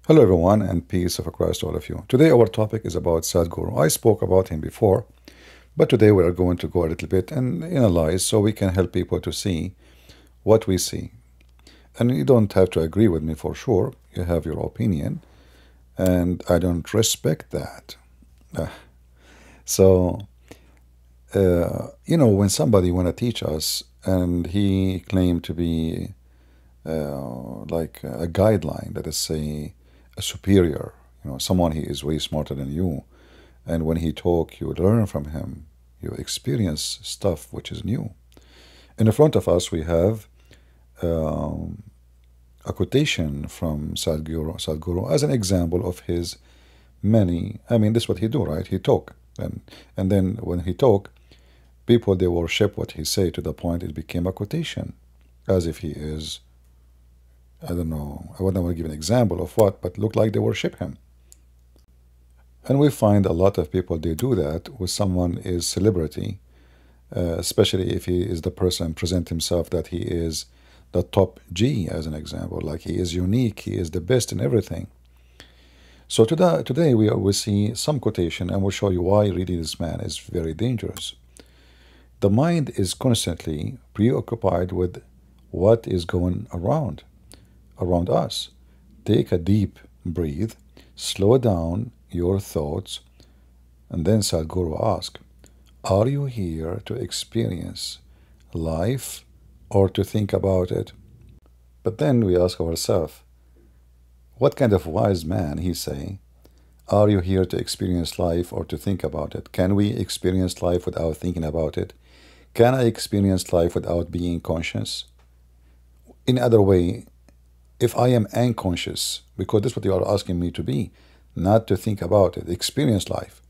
Hello everyone and peace of Christ to all of you. Today our topic is about SadGuru. I spoke about him before, but today we are going to go a little bit and analyze so we can help people to see what we see. And you don't have to agree with me for sure. You have your opinion and I don't respect that. So, when somebody want to teach us and he claimed to be like a guideline, let us say, a superior, someone he is way smarter than you, and when he talk, you learn from him, you experience stuff which is new. In the front of us, we have a quotation from SadGuru as an example of his many. I mean, this is what he do, right? He talk, and then when he talk, people they worship what he say to the point it became a quotation, as if he is. I don't know, I wouldn't want to give an example of what, but look like they worship him. And we find a lot of people, they do that with someone is celebrity, especially if he is the person present himself that he is the top G, as an example, like he is unique, he is the best in everything. So today we will see some quotation and we'll show you why really this man is very dangerous. The mind is constantly preoccupied with what is going around us. Take a deep breath, slow down your thoughts, and then SadGuru asks, are you here to experience life or to think about it? But then we ask ourselves, what kind of wise man he say, are you here to experience life or to think about it? Can we experience life without thinking about it? Can I experience life without being conscious? In other way, if I am unconscious, because that's what you are asking me to be, not to think about it, experience life.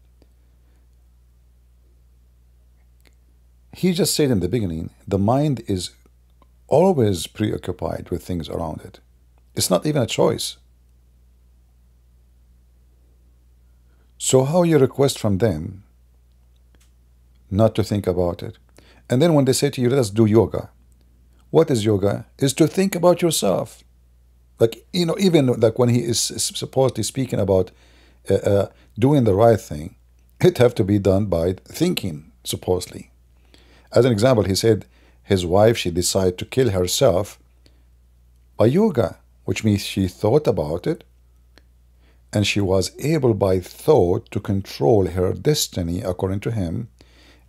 He just said in the beginning, the mind is always preoccupied with things around it. It's not even a choice. So how you request from them not to think about it? And then when they say to you, let us do yoga. What is yoga? Is to think about yourself. Like, even like when he is supposedly speaking about doing the right thing, it have to be done by thinking, supposedly. As an example, he said his wife, she decided to kill herself by yoga, which means she thought about it, and she was able by thought to control her destiny according to him,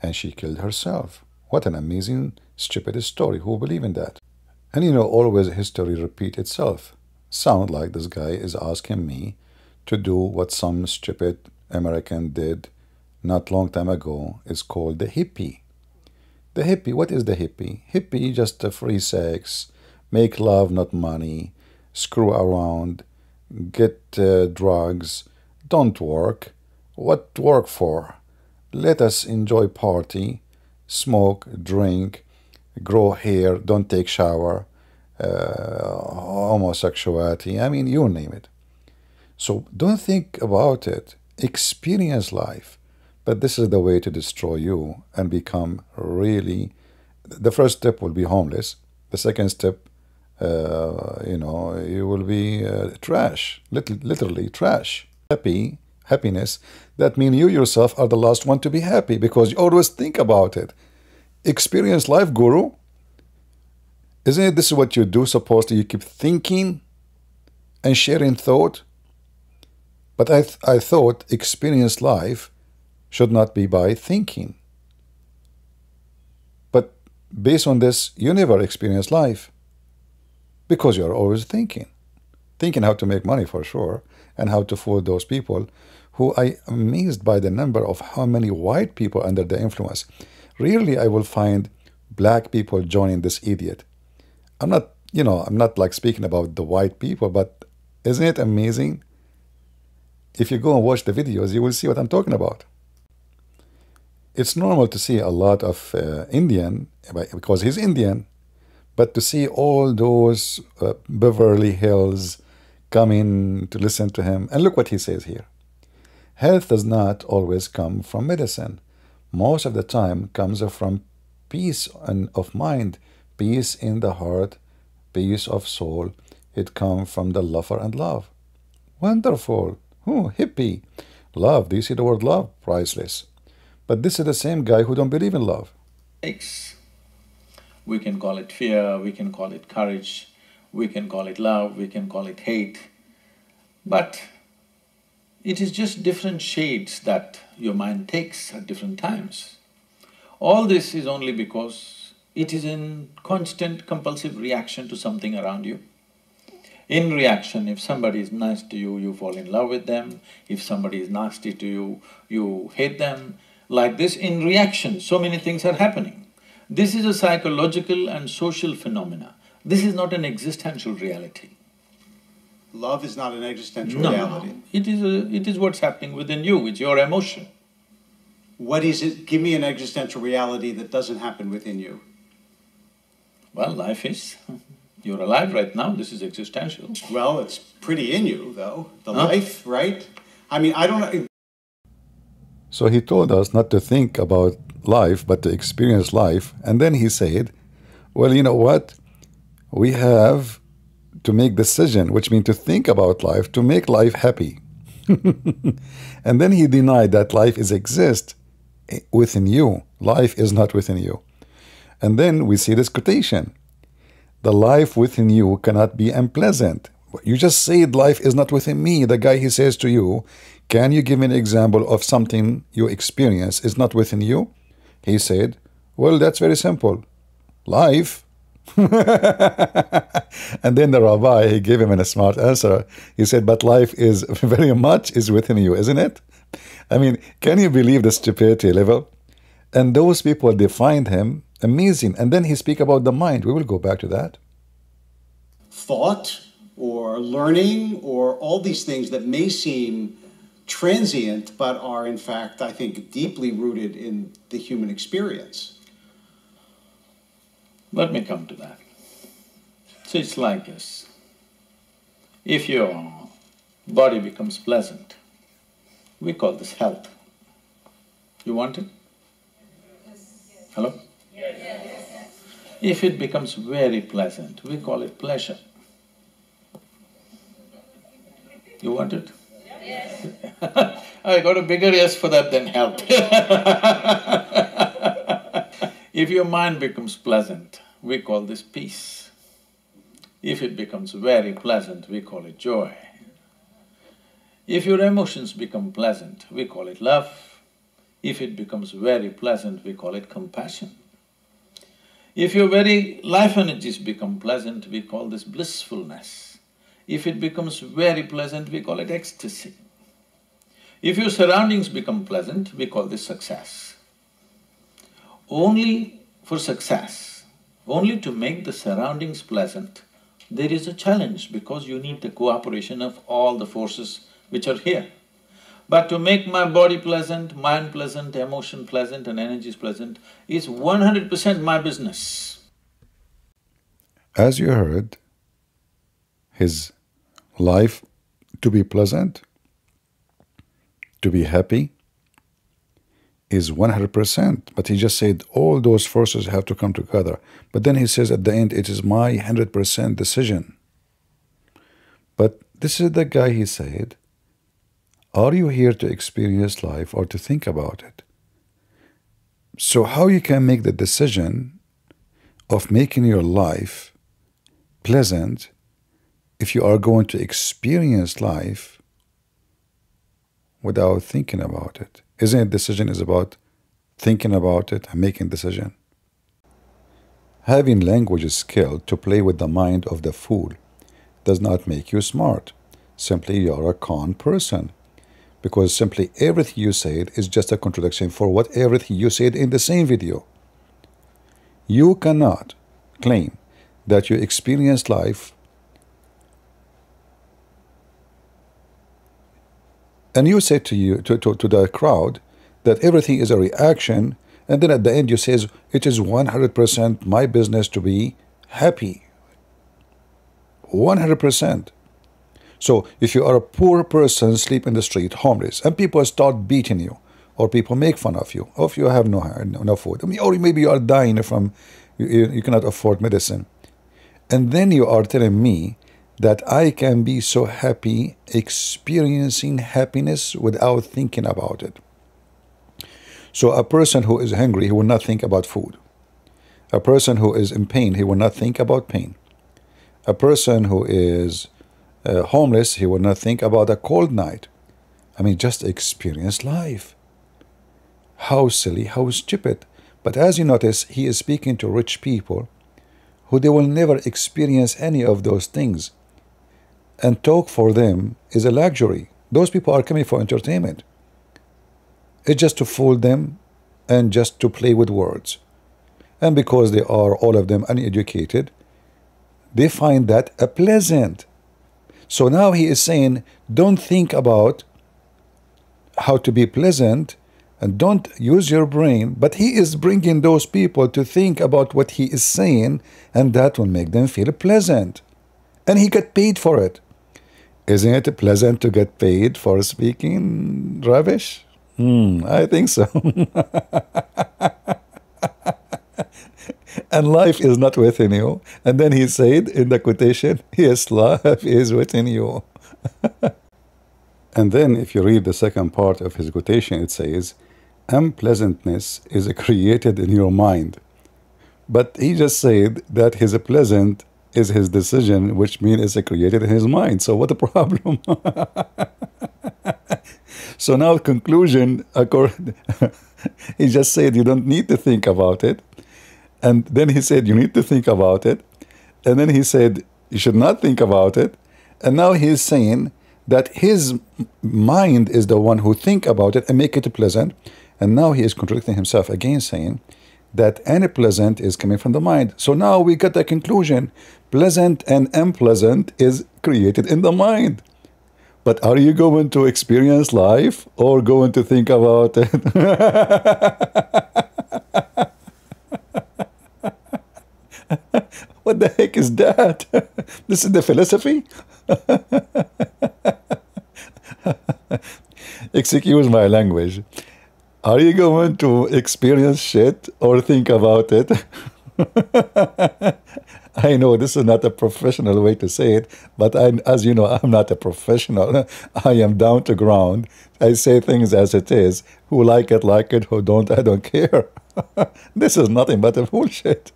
and she killed herself. What an amazing, stupid story. Who believe in that? And always history repeat itself. Sound like this guy is asking me to do what some stupid American did not long time ago. It's called the hippie. The hippie, what is the hippie? Hippie, just a free sex, make love, not money, screw around, get drugs, don't work. What work for? Let us enjoy party, smoke, drink, grow hair, don't take shower, homosexuality, I mean, you name it. So don't think about it, experience life. But this is the way to destroy you and become really, the first step will be homeless. The second step, you will be trash, literally trash. Happiness, that means you yourself are the last one to be happy because you always think about it. Experience life, Guru. Isn't it this is what you do, supposedly? You keep thinking and sharing thought. But I thought experience life should not be by thinking. But based on this, you never experience life because you are always thinking. Thinking how to make money for sure and how to fool those people who I am amazed by the number of how many white people under the influence. Rarely I will find black people joining this idiot. I'm not like speaking about the white people, but isn't it amazing? If you go and watch the videos, you will see what I'm talking about. It's normal to see a lot of Indian, because he's Indian, but to see all those Beverly Hills coming to listen to him. And look what he says here. Health does not always come from medicine. Most of the time comes from peace of mind, peace in the heart, peace of soul. It comes from the lover and love. Wonderful. Oh, hippie. Love. Do you see the word love? Priceless. But this is the same guy who don't believe in love. Takes. We can call it fear, we can call it courage, we can call it love, we can call it hate. But it is just different shades that your mind takes at different times. All this is only because it is in constant compulsive reaction to something around you. In reaction, if somebody is nice to you, you fall in love with them. If somebody is nasty to you, you hate them. Like this, in reaction, so many things are happening. This is a psychological and social phenomena. This is not an existential reality. Love is not an existential No, reality. it is what's happening within you, it's your emotion. What is it? Give me an existential reality that doesn't happen within you. Well, life is. You're alive right now, this is existential. Well, it's pretty in you, though. The Huh? life, right? I mean, I don't know. So he told us not to think about life, but to experience life. And then he said, well, you know what? We have to make decision, which means to think about life, to make life happy. And then he denied that life is exist within you. Life is not within you. And then we see this quotation. The life within you cannot be unpleasant. You just said life is not within me. The guy, he says to you, can you give me an example of something you experience is not within you? He said, well, that's very simple. Life. And then the rabbi, he gave him a smart answer. He said, but life is very much is within you, isn't it? I mean, can you believe the stupidity level? And those people, they find him amazing. And then he speak about the mind. We will go back to that. Thought or learning or all these things that may seem transient but are in fact, I think, deeply rooted in the human experience. Let me come to that. So it's like this. If your body becomes pleasant, we call this health. You want it? Hello? If it becomes very pleasant, we call it pleasure. You want it? I got a bigger yes for that than health. If your mind becomes pleasant, we call this peace. If it becomes very pleasant, we call it joy. If your emotions become pleasant, we call it love. If it becomes very pleasant, we call it compassion. If your very life energies become pleasant, we call this blissfulness. If it becomes very pleasant, we call it ecstasy. If your surroundings become pleasant, we call this success. Only for success, only to make the surroundings pleasant, there is a challenge because you need the cooperation of all the forces which are here. But to make my body pleasant, mind pleasant, emotion pleasant and energies pleasant is 100% my business. As you heard, his life to be pleasant, to be happy, is 100%. But he just said all those forces have to come together. But then he says at the end, it is my 100% decision. But this is the guy, he said, are you here to experience life or to think about it? So how you can make the decision of making your life pleasant if you are going to experience life without thinking about it? Isn't it decision is about thinking about it and making decision? Having language skill to play with the mind of the fool does not make you smart. Simply you are a con person. Because simply everything you said is just a contradiction for what everything you said in the same video. You cannot claim that you experience life and you say to the crowd that everything is a reaction, and then at the end you says it is 100% my business to be happy. 100%. So if you are a poor person, sleep in the street, homeless, and people start beating you, or people make fun of you, or if you have no food, or maybe you are dying from, you cannot afford medicine, and then you are telling me that I can be so happy, experiencing happiness without thinking about it. So a person who is hungry, he will not think about food. A person who is in pain, he will not think about pain. A person who is homeless, he will not think about a cold night. I mean, just experience life. How silly, how stupid. But as you notice, he is speaking to rich people who they will never experience any of those things. And talk for them is a luxury. Those people are coming for entertainment. It's just to fool them and just to play with words. And because they are, all of them, uneducated, they find that a pleasant. So now he is saying, don't think about how to be pleasant and don't use your brain. But he is bringing those people to think about what he is saying, and that will make them feel pleasant. And he got paid for it. Isn't it pleasant to get paid for speaking rubbish? I think so. And life is not within you. And then he said in the quotation, yes, life is within you. And then if you read the second part of his quotation, it says, unpleasantness is created in your mind. But he just said that his pleasant is his decision, which means it's created in his mind. So what a problem. So now conclusion, he just said you don't need to think about it. And then he said you need to think about it. And then he said you should not think about it. And now he is saying that his mind is the one who think about it and make it pleasant. And now he is contradicting himself again, saying that any pleasant is coming from the mind. So now we got the conclusion. Pleasant and unpleasant is created in the mind. But are you going to experience life or going to think about it? What the heck is that? This is the philosophy? Excuse my language. Are you going to experience shit or think about it? I know this is not a professional way to say it, but as you know, I'm not a professional. I am down to ground. I say things as it is. Who like it, who don't, I don't care. This is nothing but a bullshit.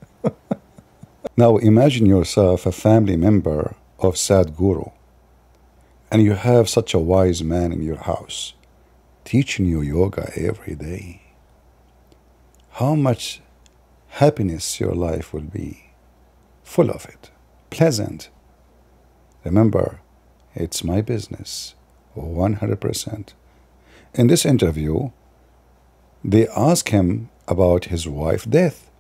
Now imagine yourself a family member of SadGuru, and you have such a wise man in your house, teaching you yoga every day. How much happiness your life will be. Full of it, pleasant. Remember, it's my business, 100%. In this interview, they asked him about his wife's death.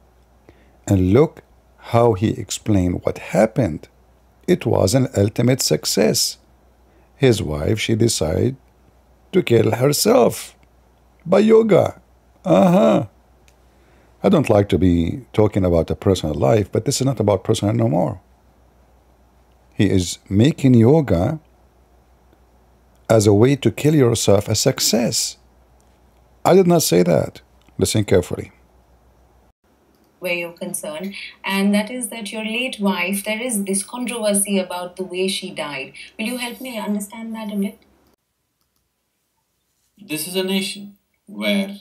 And look how he explained what happened. It was an ultimate success. His wife, she decided to kill herself by yoga. I don't like to be talking about a personal life, but this is not about personal no more. He is making yoga as a way to kill yourself a success. I did not say that. Listen carefully. Where you're concerned, and that is that your late wife, there is this controversy about the way she died. Will you help me understand that a bit? This is a nation where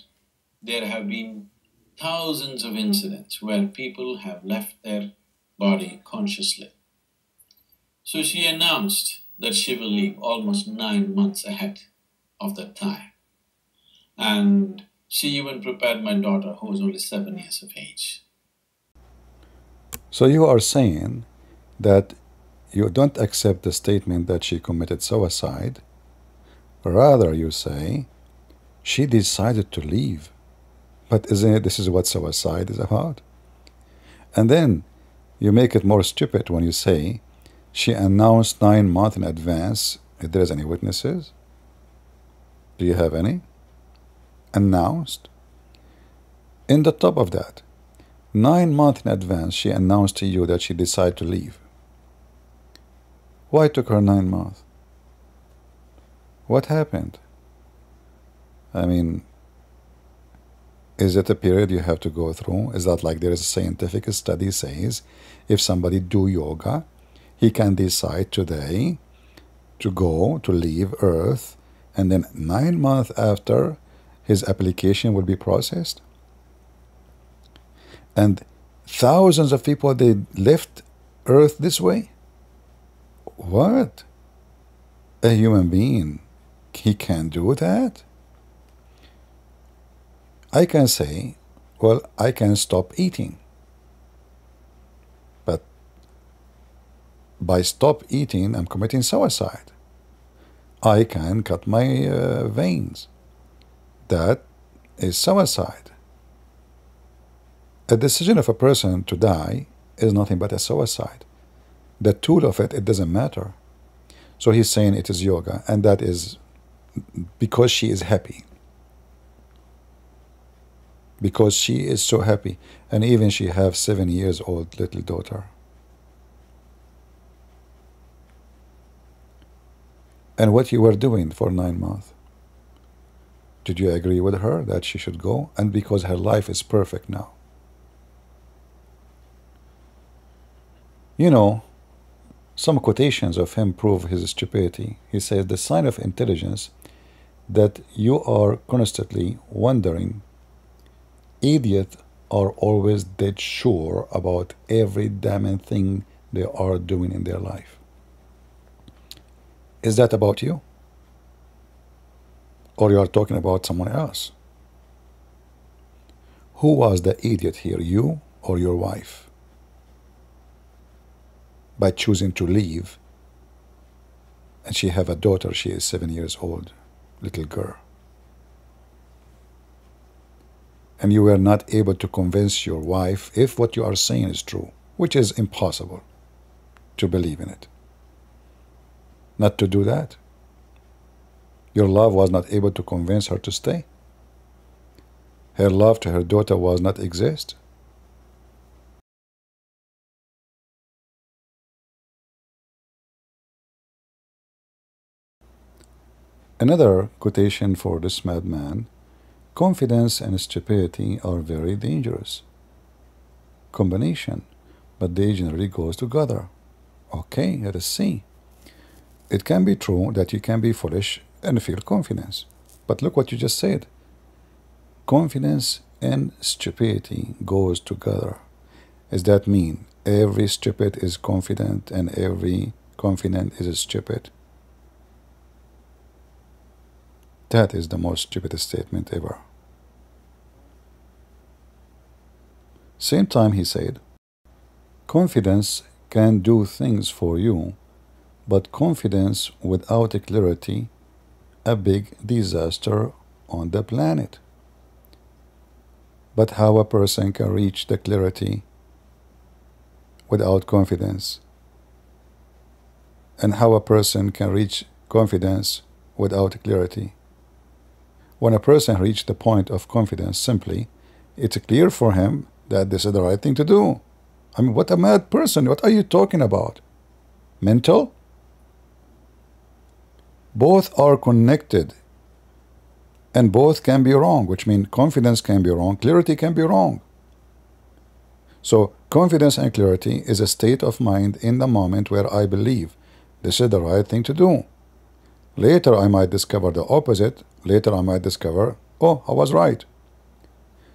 there have been thousands of incidents where people have left their body consciously. So she announced that she will leave almost 9 months ahead of that time. And she even prepared my daughter, who was only 7 years of age. So you are saying that you don't accept the statement that she committed suicide. Rather, you say she decided to leave. But isn't it, this is what suicide is about? And then you make it more stupid when you say she announced 9 months in advance. If there is any witnesses, do you have any? Announced. In the top of that, 9 months in advance, she announced to you that she decided to leave. Why took her 9 months? What happened? I mean, is it a period you have to go through? Is that like there is a scientific study says if somebody do yoga, He can decide today to go, to leave Earth, and then 9 months after, his application will be processed. And thousands of people, they left Earth this way. What? A human being, he can do that? I can say, well, I can stop eating. But by stop eating, I'm committing suicide. I can cut my veins. That is suicide. A decision of a person to die is nothing but a suicide. The tool of it, it doesn't matter. So he's saying it is yoga, and that is because she is happy. Because she is so happy, and even she have 7 years old little daughter. And what you were doing for 9 months? Did you agree with her that she should go? And because her life is perfect now. You know, some quotations of him prove his stupidity. He says, the sign of intelligence that you are constantly wondering. Idiots are always dead sure about every damn thing they are doing in their life. Is that about you? Or you are talking about someone else? Who was the idiot here, you or your wife? By choosing to leave, and she have a daughter, she is 7 years old, little girl. And you were not able to convince your wife if what you are saying is true, which is impossible to believe in it. Not to do that. Your love was not able to convince her to stay. Her love to her daughter was not exist. Another quotation for this madman: confidence and stupidity are very dangerous combination, but they generally goes together. Okay, let us see. It can be true that you can be foolish and feel confidence. But look what you just said. Confidence and stupidity goes together. Does that mean every stupid is confident and every confident is stupid? That is the most stupidest statement ever. Same time he said, confidence can do things for you, but confidence without clarity, a big disaster on the planet. But how a person can reach the clarity without confidence? And how a person can reach confidence without clarity? When a person reaches the point of confidence, simply, it's clear for him that this is the right thing to do. I mean, what a mad person. What are you talking about? Mental? Both are connected. And both can be wrong, which means confidence can be wrong, clarity can be wrong. So confidence and clarity is a state of mind in the moment where I believe this is the right thing to do. Later I might discover the opposite. Later I might discover, oh, I was right.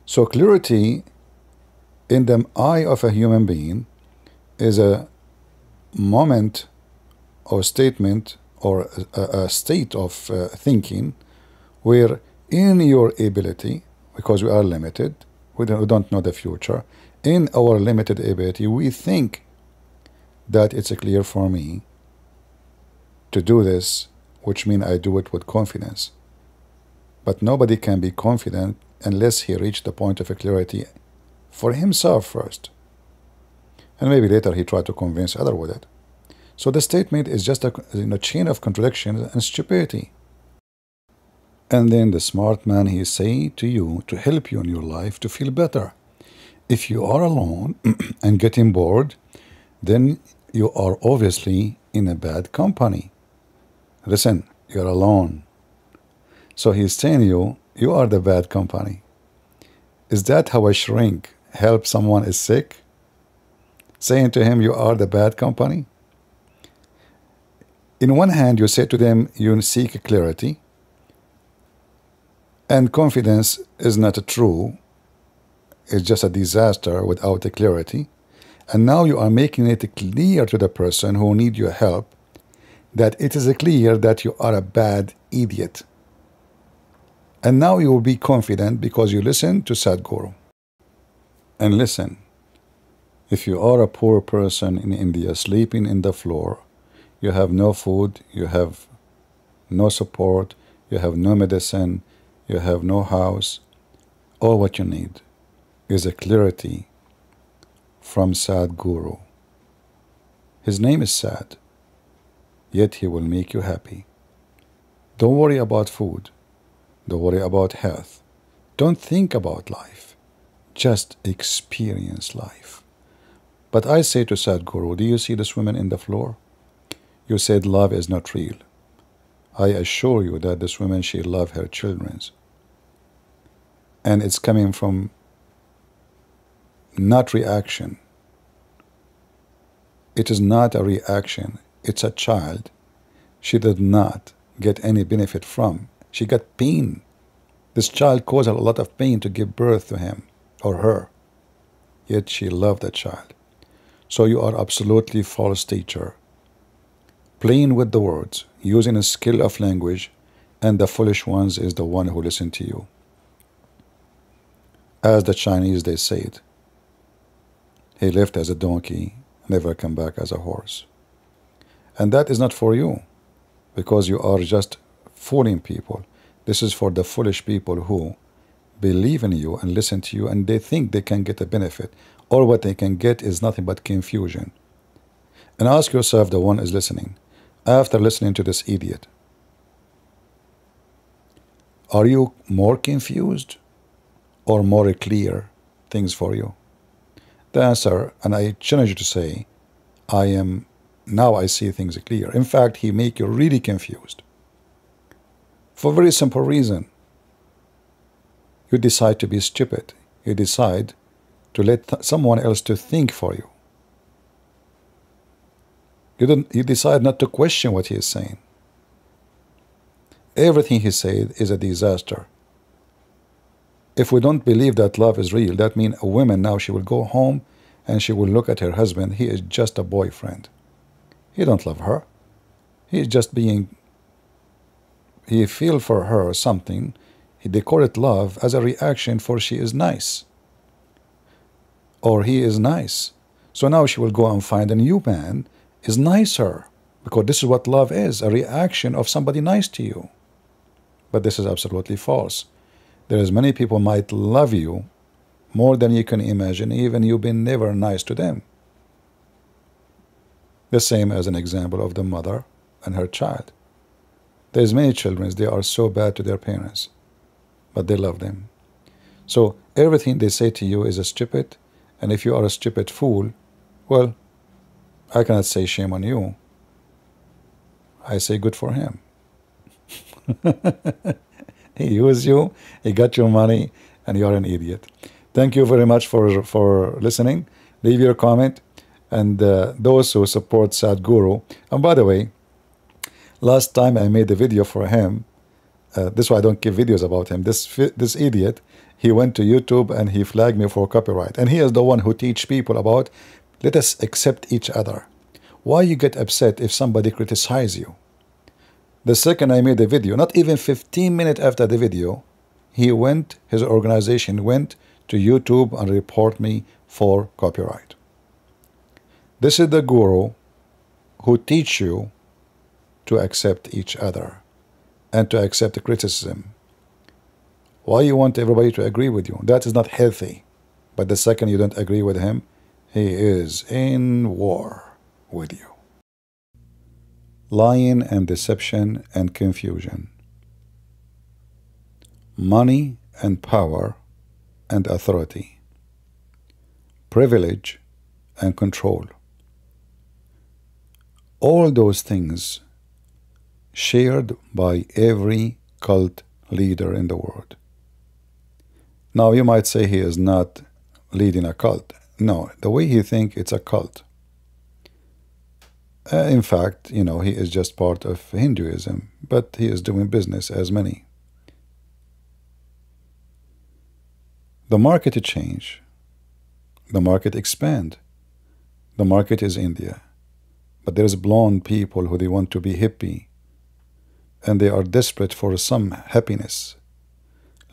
So clarity in the eye of a human being is a moment or statement or a state of thinking where in your ability, because we are limited, we don't know the future, in our limited ability, we think that it's clear for me to do this, which means I do it with confidence. But nobody can be confident unless he reached the point of clarity for himself first. And maybe later he tried to convince others with it. So the statement is just a chain of contradictions and stupidity. And then the smart man, he say to you to help you in your life to feel better. If you are alone and getting bored, then you are obviously in a bad company. Listen, you're alone. So he's telling you, you are the bad company. Is that how a shrink helps someone is sick? Saying to him, you are the bad company? In one hand, you say to them, you seek clarity, and confidence is not true. It's just a disaster without a clarity. And now you are making it clear to the person who needs your help that it is clear that you are a bad idiot. And now you will be confident because you listen to SadGuru. And listen, if you are a poor person in India sleeping in the floor, you have no food, you have no support, you have no medicine, you have no house, all what you need is a clarity from SadGuru. His name is Sad, yet he will make you happy. Don't worry about food. Don't worry about health. Don't think about life. Just experience life. But I say to SadGuru, do you see this woman in the floor? You said love is not real. I assure you that this woman, she loves her children. And it's coming from not reaction. It is not a reaction. It's a child she did not get any benefit from. She got pain. This child caused her a lot of pain to give birth to him or her. Yet she loved that child. So you are absolutely false teacher. Playing with the words, using a skill of language, and the foolish ones is the one who listen to you. As the Chinese, they say it. He left as a donkey, never come back as a horse. And that is not for you, because you are just fooling people. This is for the foolish people who believe in you and listen to you, and they think they can get a benefit. Or what they can get is nothing but confusion. And ask yourself, the one is listening, after listening to this idiot, are you more confused or more clear things for you? The answer, and I challenge you to say, now I see things clear. In fact, he make you really confused. For a very simple reason. You decide to be stupid. You decide to let someone else to think for you. You decide not to question what he is saying. Everything he said is a disaster. If we don't believe that love is real, that means a woman now, she will go home and she will look at her husband. He is just a boyfriend. He don't love her. He is just being, he feel for her something. They call it love as a reaction for she is nice. Or he is nice. So now she will go and find a new man is nicer, because this is what love is, a reaction of somebody nice to you. But this is absolutely false. There is many people might love you more than you can imagine, even you've been never nice to them. The same as an example of the mother and her child. There's many children, they are so bad to their parents, but they love them. So everything they say to you is a stupid, and if you are a stupid fool, well, I cannot say shame on you. I say good for him. He used you, he got your money, and you're an idiot. Thank you very much for listening. Leave your comment, and those who support SadGuru. And by the way, last time I made a video for him, this is why I don't give videos about him. This idiot, he went to YouTube and he flagged me for copyright. And he is the one who teach people about, let us accept each other. Why you get upset if somebody criticize you? The second I made a video, not even 15 minutes after the video, his organization went to YouTube and report me for copyright. This is the guru who teach you to accept each other and to accept criticism. Why you want everybody to agree with you? That is not healthy. But the second you don't agree with him, he is in war with you. Lying and deception and confusion. Money and power and authority. Privilege and control. All those things shared by every cult leader in the world. Now you might say he is not leading a cult. No, the way he thinks, it's a cult. In fact, he is just part of Hinduism, but he is doing business as many. The market change. The market expand. The market is India. But there's blonde people who they want to be hippie, and they are desperate for some happiness.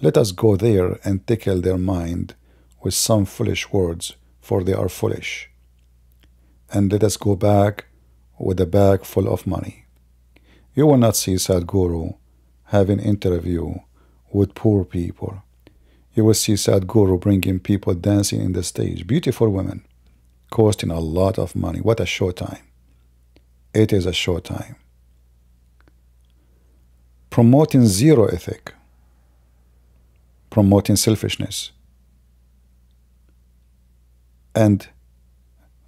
Let us go there and tickle their mind with some foolish words, for they are foolish. And let us go back with a bag full of money. You will not see SadGuru having interview with poor people. You will see SadGuru bringing people dancing in the stage, beautiful women, costing a lot of money. What a showtime. It is a showtime. Promoting zero ethic, promoting selfishness. And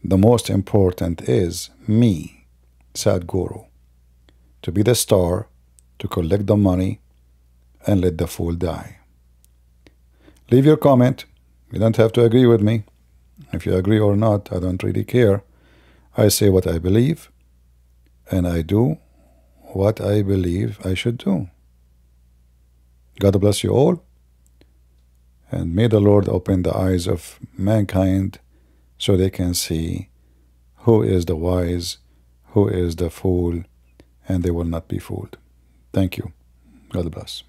the most important is me, SadGuru, to be the star, to collect the money, and let the fool die. Leave your comment. You don't have to agree with me. If you agree or not, I don't really care. I say what I believe, and I do what I believe I should do. God bless you all, and may the Lord open the eyes of mankind so they can see who is the wise, who is the fool, and they will not be fooled. Thank you. God bless.